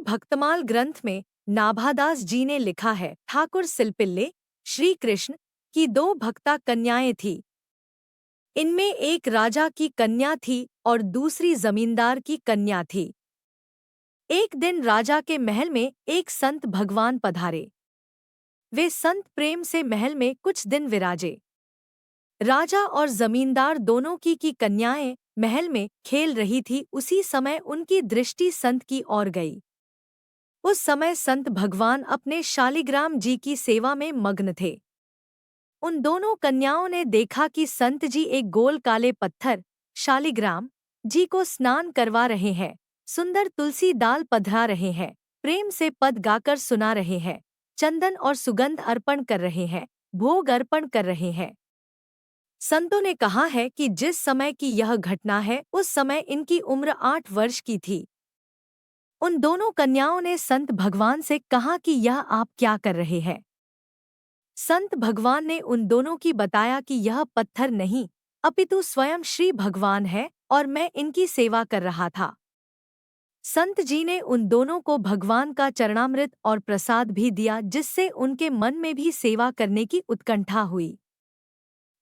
भक्तमाल ग्रंथ में नाभादास जी ने लिखा है, ठाकुर सिलपिल्ले श्री कृष्ण की दो भक्ता कन्याएं थी। इनमें एक राजा की कन्या थी और दूसरी जमींदार की कन्या थी। एक दिन राजा के महल में एक संत भगवान पधारे। वे संत प्रेम से महल में कुछ दिन विराजे। राजा और जमींदार दोनों की कन्याएं महल में खेल रही थी। उसी समय उनकी दृष्टि संत की ओर गई। उस समय संत भगवान अपने शालिग्राम जी की सेवा में मग्न थे। उन दोनों कन्याओं ने देखा कि संत जी एक गोल काले पत्थर शालिग्राम जी को स्नान करवा रहे हैं, सुंदर तुलसी दाल पधरा रहे हैं, प्रेम से पद गाकर सुना रहे हैं, चंदन और सुगंध अर्पण कर रहे हैं, भोग अर्पण कर रहे हैं। संतों ने कहा है कि जिस समय की यह घटना है उस समय इनकी उम्र 8 वर्ष की थी। उन दोनों कन्याओं ने संत भगवान से कहा कि यह आप क्या कर रहे हैं। संत भगवान ने उन दोनों की बताया कि यह पत्थर नहीं अपितु स्वयं श्री भगवान है और मैं इनकी सेवा कर रहा था। संत जी ने उन दोनों को भगवान का चरणामृत और प्रसाद भी दिया, जिससे उनके मन में भी सेवा करने की उत्कंठा हुई।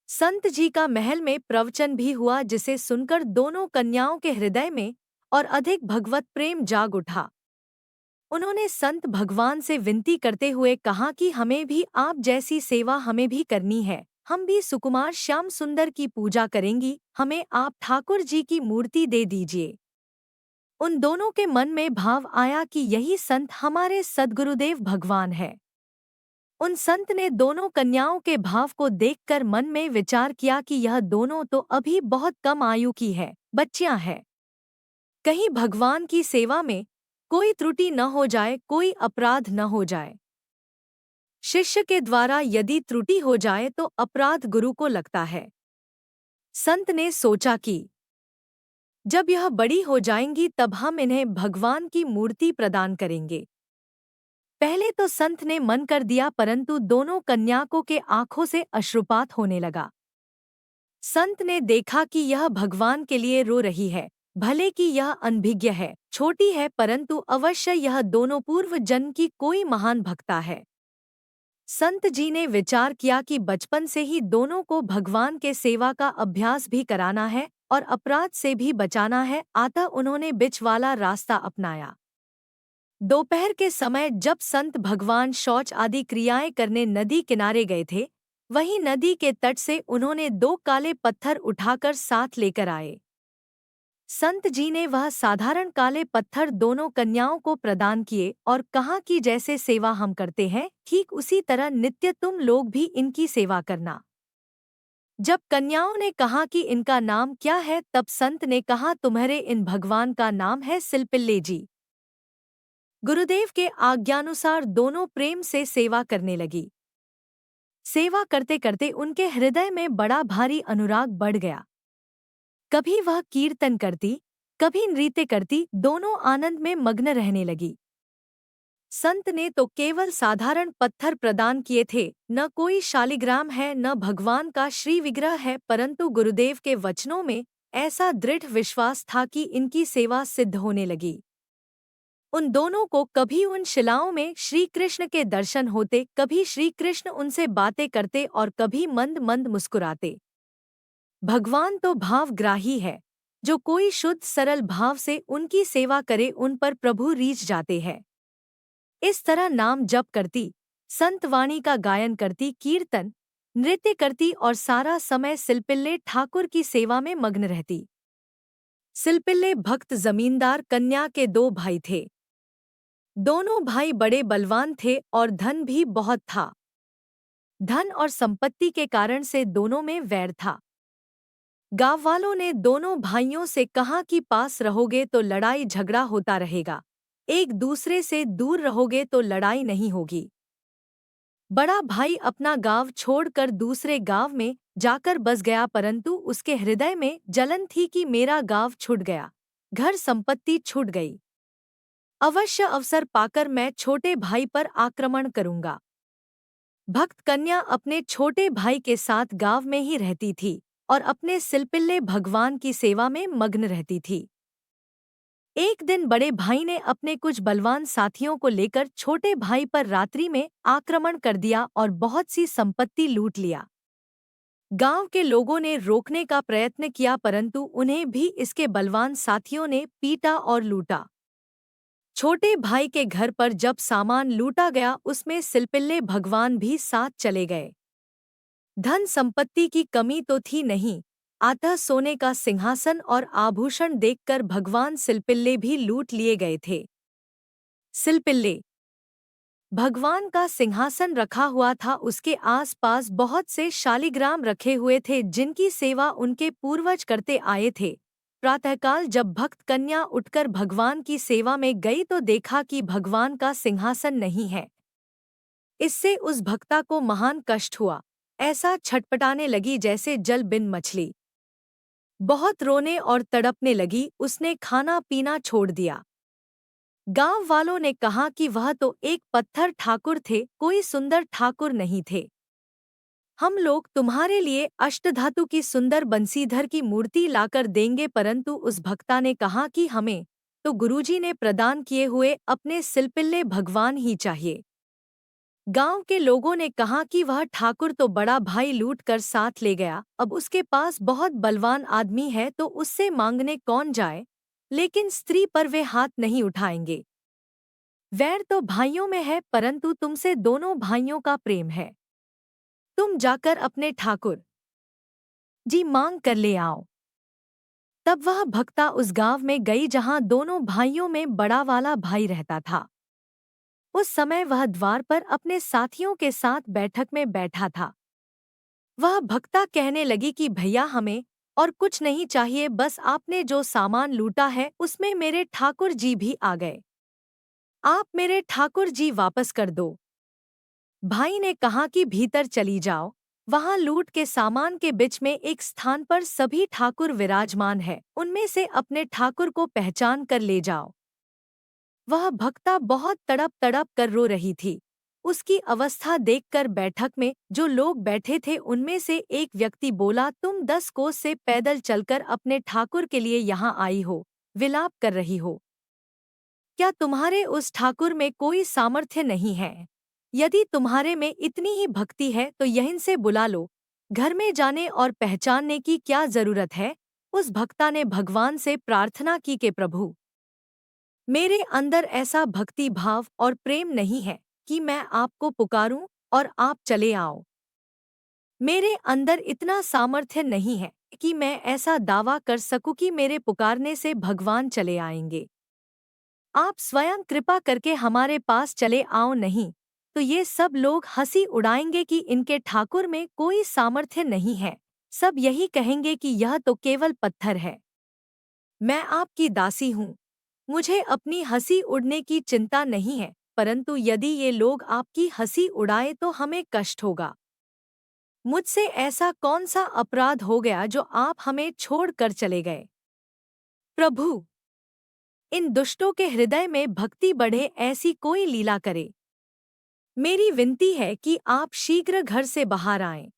संत जी का महल में प्रवचन भी हुआ, जिसे सुनकर दोनों कन्याओं के हृदय में और अधिक भगवत प्रेम जाग उठा। उन्होंने संत भगवान से विनती करते हुए कहा कि हमें भी आप जैसी सेवा हमें भी करनी है। हम भी सुकुमार श्याम सुंदर की पूजा करेंगी, हमें आप ठाकुर जी की मूर्ति दे दीजिए। उन दोनों के मन में भाव आया कि यही संत हमारे सद्गुरुदेव भगवान है। उन संत ने दोनों कन्याओं के भाव को देखकर मन में विचार किया कि यह दोनों तो अभी बहुत कम आयु की है, बच्चियां हैं। कहीं भगवान की सेवा में कोई त्रुटि न हो जाए, कोई अपराध न हो जाए। शिष्य के द्वारा यदि त्रुटि हो जाए तो अपराध गुरु को लगता है। संत ने सोचा कि जब यह बड़ी हो जाएंगी तब हम इन्हें भगवान की मूर्ति प्रदान करेंगे। पहले तो संत ने मन कर दिया, परंतु दोनों कन्याओं के आंखों से अश्रुपात होने लगा। संत ने देखा कि यह भगवान के लिए रो रही है। भले कि यह अनभिज्ञ है, छोटी है, परंतु अवश्य यह दोनों पूर्व जन्म की कोई महान भक्ता है। संत जी ने विचार किया कि बचपन से ही दोनों को भगवान के सेवा का अभ्यास भी कराना है और अपराध से भी बचाना है। अतः उन्होंने बीच वाला रास्ता अपनाया। दोपहर के समय जब संत भगवान शौच आदि क्रियाएं करने नदी किनारे गए थे, वहीं नदी के तट से उन्होंने 2 काले पत्थर उठाकर साथ लेकर आए। संत जी ने वह साधारण काले पत्थर दोनों कन्याओं को प्रदान किए और कहा कि जैसे सेवा हम करते हैं, ठीक उसी तरह नित्य तुम लोग भी इनकी सेवा करना। जब कन्याओं ने कहा कि इनका नाम क्या है, तब संत ने कहा, तुम्हारे इन भगवान का नाम है सिलपिल्ले जी। गुरुदेव के आज्ञानुसार दोनों प्रेम से सेवा करने लगी। सेवा करते करते उनके हृदय में बड़ा भारी अनुराग बढ़ गया। कभी वह कीर्तन करती, कभी नृत्य करती, दोनों आनंद में मग्न रहने लगी। संत ने तो केवल साधारण पत्थर प्रदान किए थे, न कोई शालिग्राम है, न भगवान का श्री विग्रह है, परंतु गुरुदेव के वचनों में ऐसा दृढ़ विश्वास था कि इनकी सेवा सिद्ध होने लगी। उन दोनों को कभी उन शिलाओं में श्री कृष्ण के दर्शन होते, कभी श्री कृष्ण उनसे बातें करते और कभी मंद मंद मुस्कुराते। भगवान तो भावग्राही है, जो कोई शुद्ध सरल भाव से उनकी सेवा करे उन पर प्रभु रीझ जाते हैं। इस तरह नाम जप करती, संत वाणी का गायन करती, कीर्तन नृत्य करती और सारा समय सिलपिल्ले ठाकुर की सेवा में मग्न रहती। सिलपिल्ले भक्त जमींदार कन्या के 2 भाई थे। दोनों भाई बड़े बलवान थे और धन भी बहुत था। धन और संपत्ति के कारण से दोनों में वैर था। गांव वालों ने दोनों भाइयों से कहा कि पास रहोगे तो लड़ाई झगड़ा होता रहेगा, एक दूसरे से दूर रहोगे तो लड़ाई नहीं होगी। बड़ा भाई अपना गांव छोड़कर दूसरे गांव में जाकर बस गया, परंतु उसके हृदय में जलन थी कि मेरा गांव छूट गया, घर संपत्ति छूट गई। अवश्य अवसर पाकर मैं छोटे भाई पर आक्रमण करूंगा। भक्त कन्या अपने छोटे भाई के साथ गांव में ही रहती थी और अपने सिलपिल्ले भगवान की सेवा में मग्न रहती थी। एक दिन बड़े भाई ने अपने कुछ बलवान साथियों को लेकर छोटे भाई पर रात्रि में आक्रमण कर दिया और बहुत सी संपत्ति लूट लिया। गांव के लोगों ने रोकने का प्रयत्न किया परंतु उन्हें भी इसके बलवान साथियों ने पीटा और लूटा। छोटे भाई के घर पर जब सामान लूटा गया उसमें सिलपिल्ले भगवान भी साथ चले गए। धन संपत्ति की कमी तो थी नहीं, अतः सोने का सिंहासन और आभूषण देखकर भगवान सिलपिल्ले भी लूट लिए गए थे। सिलपिल्ले भगवान का सिंहासन रखा हुआ था, उसके आसपास बहुत से शालिग्राम रखे हुए थे जिनकी सेवा उनके पूर्वज करते आए थे। प्रातःकाल जब भक्त कन्या उठकर भगवान की सेवा में गई तो देखा कि भगवान का सिंहासन नहीं है। इससे उस भक्ता को महान कष्ट हुआ, ऐसा छटपटाने लगी जैसे जल बिन मछली। बहुत रोने और तड़पने लगी, उसने खाना पीना छोड़ दिया। गांव वालों ने कहा कि वह तो एक पत्थर ठाकुर थे, कोई सुंदर ठाकुर नहीं थे। हम लोग तुम्हारे लिए अष्टधातु की सुंदर बंसीधर की मूर्ति लाकर देंगे, परंतु उस भक्ता ने कहा कि हमें तो गुरुजी ने प्रदान किए हुए अपने सिलपिल्ले भगवान ही चाहिए। गांव के लोगों ने कहा कि वह ठाकुर तो बड़ा भाई लूट कर साथ ले गया, अब उसके पास बहुत बलवान आदमी है तो उससे मांगने कौन जाए, लेकिन स्त्री पर वे हाथ नहीं उठाएंगे। वैर तो भाइयों में है परंतु तुमसे दोनों भाइयों का प्रेम है। तुम जाकर अपने ठाकुर जी मांग कर ले आओ। तब वह भक्ता उस गांव में गई जहां दोनों भाइयों में बड़ा वाला भाई रहता था। उस समय वह द्वार पर अपने साथियों के साथ बैठक में बैठा था। वह भक्ता कहने लगी कि भैया हमें और कुछ नहीं चाहिए, बस आपने जो सामान लूटा है उसमें मेरे ठाकुर जी भी आ गए। आप मेरे ठाकुर जी वापस कर दो। भाई ने कहा कि भीतर चली जाओ, वहां लूट के सामान के बीच में एक स्थान पर सभी ठाकुर विराजमान है, उनमें से अपने ठाकुर को पहचान कर ले जाओ। वह भक्ता बहुत तड़प तड़प कर रो रही थी। उसकी अवस्था देखकर बैठक में जो लोग बैठे थे उनमें से एक व्यक्ति बोला, तुम 10 कोस से पैदल चलकर अपने ठाकुर के लिए यहाँ आई हो, विलाप कर रही हो। क्या तुम्हारे उस ठाकुर में कोई सामर्थ्य नहीं है? यदि तुम्हारे में इतनी ही भक्ति है तो यहीं से बुला लो, घर में जाने और पहचानने की क्या जरूरत है? उस भक्ता ने भगवान से प्रार्थना की कि प्रभु, मेरे अंदर ऐसा भक्ति भाव और प्रेम नहीं है कि मैं आपको पुकारूं और आप चले आओ। मेरे अंदर इतना सामर्थ्य नहीं है कि मैं ऐसा दावा कर सकूं कि मेरे पुकारने से भगवान चले आएंगे। आप स्वयं कृपा करके हमारे पास चले आओ, नहीं तो ये सब लोग हंसी उड़ाएंगे कि इनके ठाकुर में कोई सामर्थ्य नहीं है। सब यही कहेंगे कि यह तो केवल पत्थर है। मैं आपकी दासी हूँ, मुझे अपनी हंसी उड़ने की चिंता नहीं है, परंतु यदि ये लोग आपकी हंसी उड़ाए तो हमें कष्ट होगा। मुझसे ऐसा कौन सा अपराध हो गया जो आप हमें छोड़ कर चले गए? प्रभु, इन दुष्टों के हृदय में भक्ति बढ़े ऐसी कोई लीला करे। मेरी विनती है कि आप शीघ्र घर से बाहर आएं।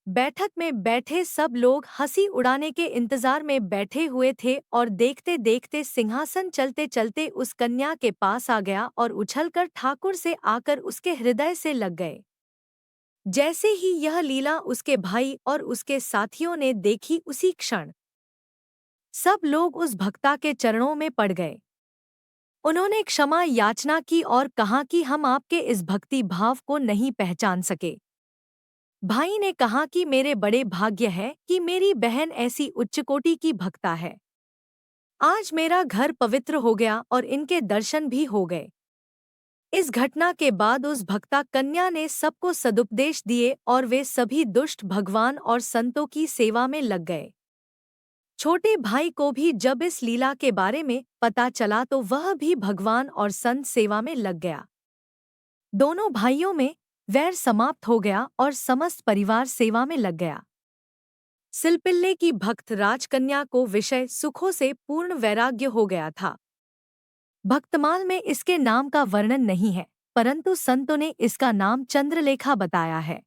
बैठक में बैठे सब लोग हंसी उड़ाने के इंतजार में बैठे हुए थे और देखते देखते सिंहासन चलते चलते उस कन्या के पास आ गया और उछलकर ठाकुर से आकर उसके हृदय से लग गए। जैसे ही यह लीला उसके भाई और उसके साथियों ने देखी, उसी क्षण सब लोग उस भक्ता के चरणों में पड़ गए। उन्होंने क्षमा याचना की और कहा कि हम आपके इस भक्ति भाव को नहीं पहचान सके। भाई ने कहा कि मेरे बड़े भाग्य है कि मेरी बहन ऐसी उच्चकोटि की भक्ता है। आज मेरा घर पवित्र हो गया और इनके दर्शन भी हो गए। इस घटना के बाद उस भक्ता कन्या ने सबको सदुपदेश दिए और वे सभी दुष्ट भगवान और संतों की सेवा में लग गए। छोटे भाई को भी जब इस लीला के बारे में पता चला तो वह भी भगवान और संत सेवा में लग गया। दोनों भाइयों में वैर समाप्त हो गया और समस्त परिवार सेवा में लग गया। सिलपिल्ले की भक्त राजकन्या को विषय सुखों से पूर्ण वैराग्य हो गया था। भक्तमाल में इसके नाम का वर्णन नहीं है, परंतु संतों ने इसका नाम चंद्रलेखा बताया है।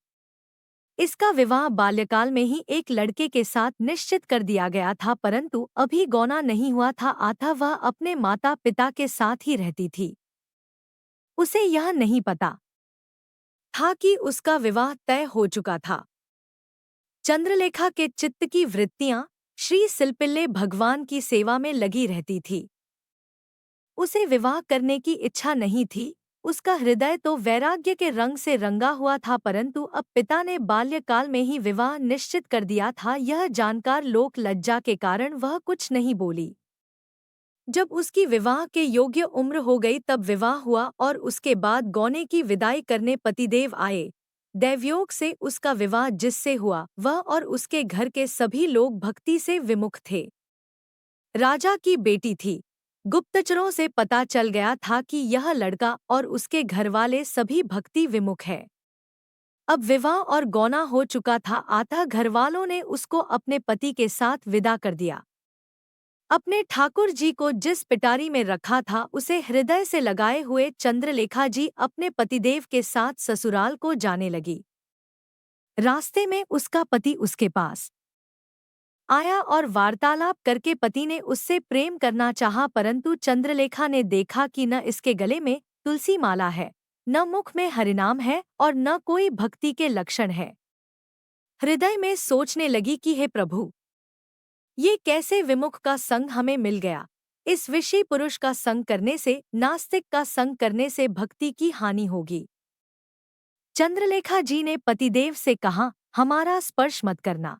इसका विवाह बाल्यकाल में ही एक लड़के के साथ निश्चित कर दिया गया था, परंतु अभी गौना नहीं हुआ था, अतः वह अपने माता पिता के साथ ही रहती थी। उसे यह नहीं पता था कि उसका विवाह तय हो चुका था। चंद्रलेखा के चित्त की वृत्तियां श्री सिलपिल्ले भगवान की सेवा में लगी रहती थी। उसे विवाह करने की इच्छा नहीं थी। उसका हृदय तो वैराग्य के रंग से रंगा हुआ था, परंतु अब पिता ने बाल्यकाल में ही विवाह निश्चित कर दिया था, यह जानकर लोक लज्जा के कारण वह कुछ नहीं बोली। जब उसकी विवाह के योग्य उम्र हो गई तब विवाह हुआ और उसके बाद गौने की विदाई करने पतिदेव आए। दैवयोग से उसका विवाह जिससे हुआ वह और उसके घर के सभी लोग भक्ति से विमुख थे। राजा की बेटी थी। गुप्तचरों से पता चल गया था कि यह लड़का और उसके घरवाले सभी भक्ति विमुख है। अब विवाह और गौना हो चुका था, अतः घरवालों ने उसको अपने पति के साथ विदा कर दिया। अपने ठाकुर जी को जिस पिटारी में रखा था उसे हृदय से लगाए हुए चंद्रलेखा जी अपने पतिदेव के साथ ससुराल को जाने लगी। रास्ते में उसका पति उसके पास आया और वार्तालाप करके पति ने उससे प्रेम करना चाहा, परंतु चंद्रलेखा ने देखा कि न इसके गले में तुलसी माला है, न मुख में हरिनाम है और न कोई भक्ति के लक्षण है। हृदय में सोचने लगी कि हे प्रभु, ये कैसे विमुख का संग हमें मिल गया। इस विषय पुरुष का संग करने से, नास्तिक का संग करने से भक्ति की हानि होगी। चंद्रलेखा जी ने पतिदेव से कहा, हमारा स्पर्श मत करना।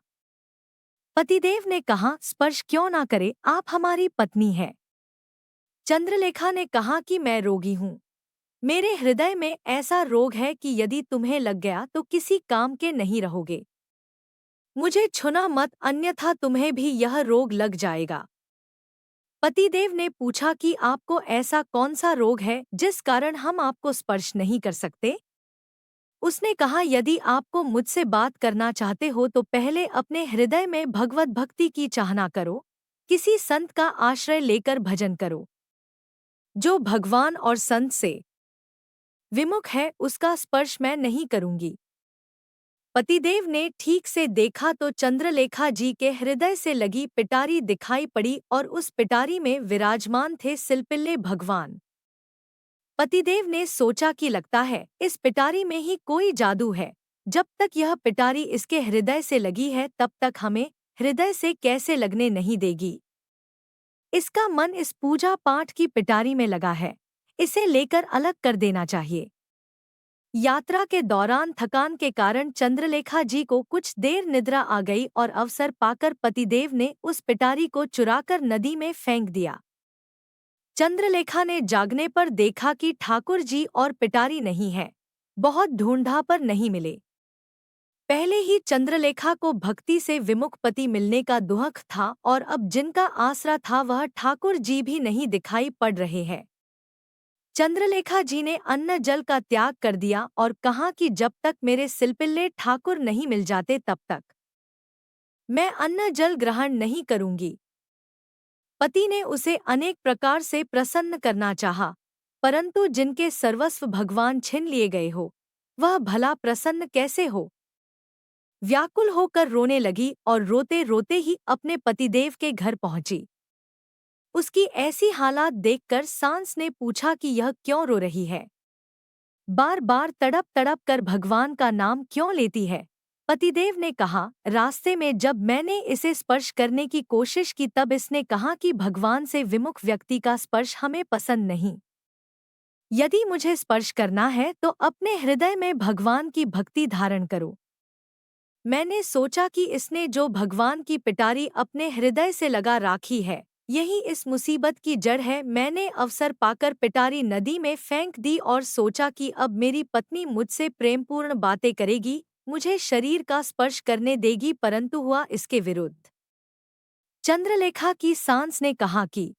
पतिदेव ने कहा, स्पर्श क्यों ना करे, आप हमारी पत्नी हैं। चंद्रलेखा ने कहा कि मैं रोगी हूँ। मेरे हृदय में ऐसा रोग है कि यदि तुम्हें लग गया तो किसी काम के नहीं रहोगे। मुझे छूना मत, अन्यथा तुम्हें भी यह रोग लग जाएगा। पतिदेव ने पूछा कि आपको ऐसा कौन सा रोग है जिस कारण हम आपको स्पर्श नहीं कर सकते। उसने कहा, यदि आपको मुझसे बात करना चाहते हो तो पहले अपने हृदय में भगवत भक्ति की चाहना करो, किसी संत का आश्रय लेकर भजन करो। जो भगवान और संत से विमुख है उसका स्पर्श मैं नहीं करूंगी। पतिदेव ने ठीक से देखा तो चंद्रलेखा जी के हृदय से लगी पिटारी दिखाई पड़ी और उस पिटारी में विराजमान थे सिलपिल्ले भगवान। पतिदेव ने सोचा कि लगता है इस पिटारी में ही कोई जादू है। जब तक यह पिटारी इसके हृदय से लगी है तब तक हमें हृदय से कैसे लगने नहीं देगी। इसका मन इस पूजा पाठ की पिटारी में लगा है, इसे लेकर अलग कर देना चाहिए। यात्रा के दौरान थकान के कारण चंद्रलेखा जी को कुछ देर निद्रा आ गई और अवसर पाकर पतिदेव ने उस पिटारी को चुराकर नदी में फेंक दिया। चंद्रलेखा ने जागने पर देखा कि ठाकुर जी और पिटारी नहीं है। बहुत ढूंढा पर नहीं मिले। पहले ही चंद्रलेखा को भक्ति से विमुख पति मिलने का दुहक था और अब जिनका आसरा था वह ठाकुर जी भी नहीं दिखाई पड़ रहे हैं। चंद्रलेखा जी ने अन्न जल का त्याग कर दिया और कहा कि जब तक मेरे सिलपिल्ले ठाकुर नहीं मिल जाते तब तक मैं अन्न जल ग्रहण नहीं करूंगी। पति ने उसे अनेक प्रकार से प्रसन्न करना चाहा, परंतु जिनके सर्वस्व भगवान छीन लिए गए हो वह भला प्रसन्न कैसे हो। व्याकुल होकर रोने लगी और रोते रोते ही अपने पतिदेव के घर पहुंची। उसकी ऐसी हालात देखकर सांस ने पूछा कि यह क्यों रो रही है, बार बार तड़प तड़प कर भगवान का नाम क्यों लेती है। पतिदेव ने कहा, रास्ते में जब मैंने इसे स्पर्श करने की कोशिश की तब इसने कहा कि भगवान से विमुख व्यक्ति का स्पर्श हमें पसंद नहीं। यदि मुझे स्पर्श करना है तो अपने हृदय में भगवान की भक्ति धारण करो। मैंने सोचा कि इसने जो भगवान की पिटारी अपने हृदय से लगा राखी है यही इस मुसीबत की जड़ है। मैंने अवसर पाकर पिटारी नदी में फेंक दी और सोचा कि अब मेरी पत्नी मुझसे प्रेमपूर्ण बातें करेगी, मुझे शरीर का स्पर्श करने देगी, परंतु हुआ इसके विरुद्ध। चंद्रलेखा की सांस ने कहा कि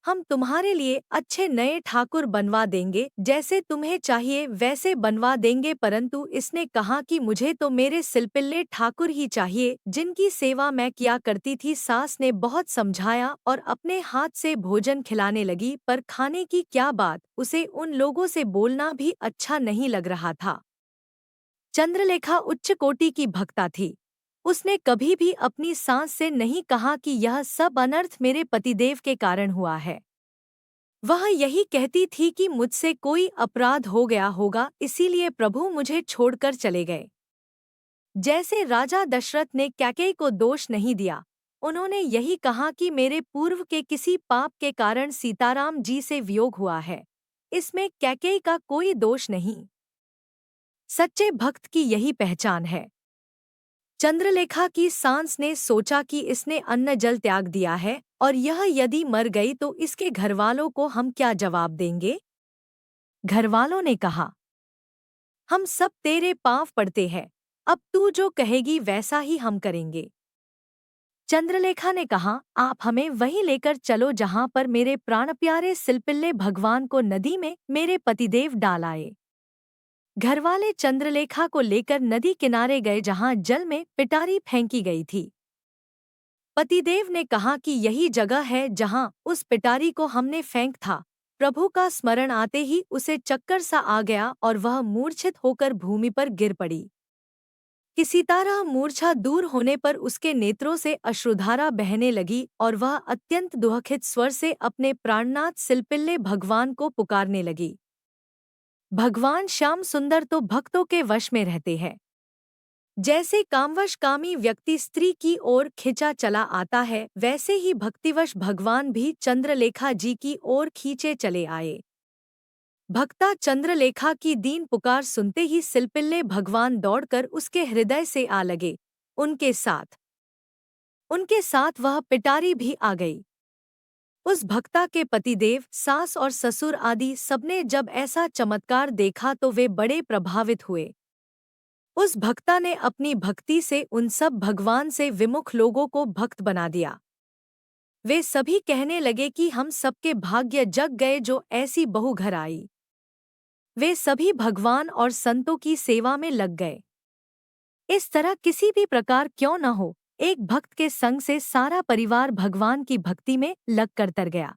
हम तुम्हारे लिए अच्छे नए ठाकुर बनवा देंगे, जैसे तुम्हें चाहिए वैसे बनवा देंगे, परंतु इसने कहा कि मुझे तो मेरे सिलपिल्ले ठाकुर ही चाहिए जिनकी सेवा मैं किया करती थी। सास ने बहुत समझाया और अपने हाथ से भोजन खिलाने लगी, पर खाने की क्या बात, उसे उन लोगों से बोलना भी अच्छा नहीं लग रहा था। चंद्रलेखा उच्च कोटि की भक्ता थी। उसने कभी भी अपनी सांस से नहीं कहा कि यह सब अनर्थ मेरे पतिदेव के कारण हुआ है। वह यही कहती थी कि मुझसे कोई अपराध हो गया होगा, इसीलिए प्रभु मुझे छोड़कर चले गए। जैसे राजा दशरथ ने कैकेयी को दोष नहीं दिया, उन्होंने यही कहा कि मेरे पूर्व के किसी पाप के कारण सीताराम जी से वियोग हुआ है, इसमें कैकेयी का कोई दोष नहीं। सच्चे भक्त की यही पहचान है। चंद्रलेखा की सांस ने सोचा कि इसने अन्न जल त्याग दिया है और यह यदि मर गई तो इसके घरवालों को हम क्या जवाब देंगे। घरवालों ने कहा, हम सब तेरे पांव पड़ते हैं, अब तू जो कहेगी वैसा ही हम करेंगे। चंद्रलेखा ने कहा, आप हमें वहीं लेकर चलो जहां पर मेरे प्राणप्यारे सिलपिल्ले भगवान को नदी में मेरे पतिदेव डाल आए। घरवाले चंद्रलेखा को लेकर नदी किनारे गए जहां जल में पिटारी फेंकी गई थी। पतिदेव ने कहा कि यही जगह है जहां उस पिटारी को हमने फेंक था। प्रभु का स्मरण आते ही उसे चक्कर सा आ गया और वह मूर्छित होकर भूमि पर गिर पड़ी। किसी तरह मूर्छा दूर होने पर उसके नेत्रों से अश्रुधारा बहने लगी और वह अत्यंत दुखित स्वर से अपने प्राणनाथ सिलपिल्ले भगवान को पुकारने लगी। भगवान श्याम सुंदर तो भक्तों के वश में रहते हैं। जैसे कामवश कामी व्यक्ति स्त्री की ओर खिंचा चला आता है, वैसे ही भक्तिवश भगवान भी चंद्रलेखा जी की ओर खींचे चले आए। भक्ता चंद्रलेखा की दीन पुकार सुनते ही सिलपिल्ले भगवान दौड़कर उसके हृदय से आ लगे। उनके साथ वह पिटारी भी आ गई। उस भक्ता के पतिदेव, सास और ससुर आदि सबने जब ऐसा चमत्कार देखा तो वे बड़े प्रभावित हुए। उस भक्ता ने अपनी भक्ति से उन सब भगवान से विमुख लोगों को भक्त बना दिया। वे सभी कहने लगे कि हम सबके भाग्य जग गए जो ऐसी बहू घर आई। वे सभी भगवान और संतों की सेवा में लग गए। इस तरह किसी भी प्रकार क्यों न हो, एक भक्त के संग से सारा परिवार भगवान की भक्ति में लग कर तर गया।